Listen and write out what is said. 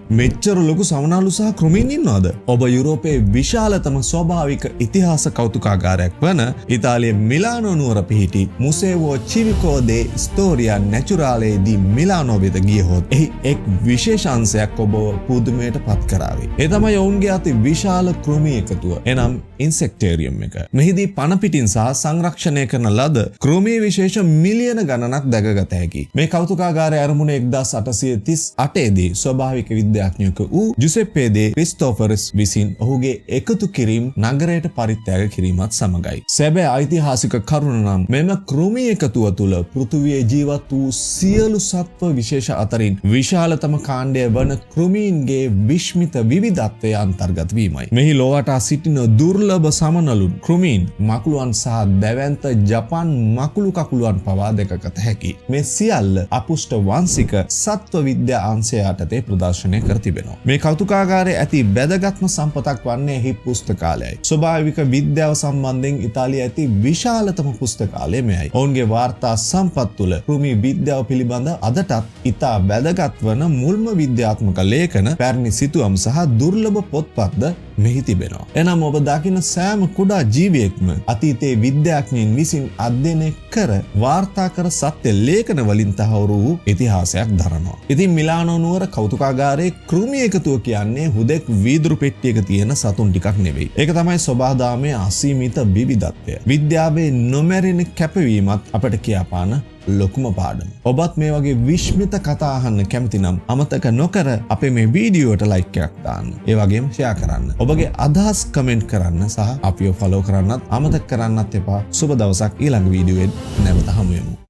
මෙච්චර ලොකු සමනාලු සහ කෘමීන් ඉන්නවද? ඔබ යුරෝපයේ විශාලතම ස්වභාවික ඉතිහාස කෞතුකාගාරයක් වන ඉතාලියේ මිලානෝ නුවර පිහිටි මුසේවෝ චිවිකෝ දේ ස්ටෝරියා නැචුරාලේ දී මිලානෝ වෙත ගියහොත් එහි එක් විශේෂාංශයක් ඔබ පුදුමයට පත් කරાવી. ඒ තමයි ඔවුන්ගේ අති විශාල කෘමී එකතුව. එනම් ඉන්සෙක්ටේරියම් එක. මෙහිදී පණ පිටින් සහ සංරක්ෂණය කරන ලද කෘමී විශේෂ මිලියන ගණනක් දැකගත හැකි. මේ කෞතුකාගාරය ආරම්භුණ 1838 දී ස්වභාවික විද්‍යාඥයෙකු වූ ජුසෙප්පේ දේ ක්‍රිස්ටෝෆරස් විසින් ඔහුගේ එකතු කිරීම නගරයට පරිත්‍යාග කිරීමත් සමගයි. සැබෑ ඓතිහාසික කරුණ නම් මෙම කෘමී එකතුව තුළ පෘථිවියේ ජීවත් වූ සියලු සත්ව විශේෂ අතරින් විශාලතම කාණ්ඩය වන කෘමීන්ගේ විශ්මිත විවිධත්වය අන්තර්ගත වීමයි. මෙහි ලොවටා සිටින දුර්ලභ සමනලුන් කෘමීන් මකුළුවන් සහ දැවැන්ත ජපන් මකුළු කකුළුවන් පවා දැකගත හැකි. මේ සියල්ල අපුෂ්ඨ වංශික සත්ව විද්‍යා අංශය යටතේ ප්‍රදර්ශනය කර තිබෙනවා. මේ කෞතුකාගාරයේ ඇති වැදගත්ම සම්පතක් වන්නේ එහි පුස්තකාලයයි. ස්වභාවික විද්‍යාව සම්බන්ධයෙන් ඉතාලියේ ඇති විශාලතම පුස්තකාලය මෙයයි. ඔවුන්ගේ වාර්තා සම්පත් තුළ කෘමි විද්‍යාව පිළිබඳ අදටත් ඉතා වැදගත් වන මුල්ම විද්‍යාත්මක ලේඛන, පැරණි සිතුවම් සහ දුර්ලභ පොත්පත්ද මෙහි තිබෙනවා. එනම් ඔබ දකින සෑම කුඩා ජීවියෙක්ම අතීතයේ විද්‍යාඥයින් විසින් අධ්‍යයනය කර වාර්තා කර සත්‍ය ලේඛන වලින් තහවුරු වූ ඉතිහාසයක් දරනවා. ඉතින් මිලානෝ නුවර කෞතුකාගාරයේ කෘමි එකතුව කියන්නේ හුදෙක් වීදුරු පෙට්ටියක තියෙන සතුන් ටිකක් නෙවෙයි. ඒක තමයි සබහාදාමයේ අසීමිත විවිධත්වය. විද්‍යාවේ නොමැරෙන කැපවීමත් අපට කියාපාන ලොකුම පාඩම. ඔබත් මේ වගේ විශ්මිත කතා අහන්න කැමති නම් අමතක නොකර අපේ මේ වීඩියෝට ලයික් එකක් දාන්න. ඒ වගේම ෂෙයා කරන්න. ඔබගේ අදහස් කමෙන්ට් කරන්න සහ අපිව ෆලෝ කරන්නත් අමතක කරන්නත් එපා. සුබ දවසක්. ඊළඟ වීඩියෝවෙන් නැවත හමු වෙමු.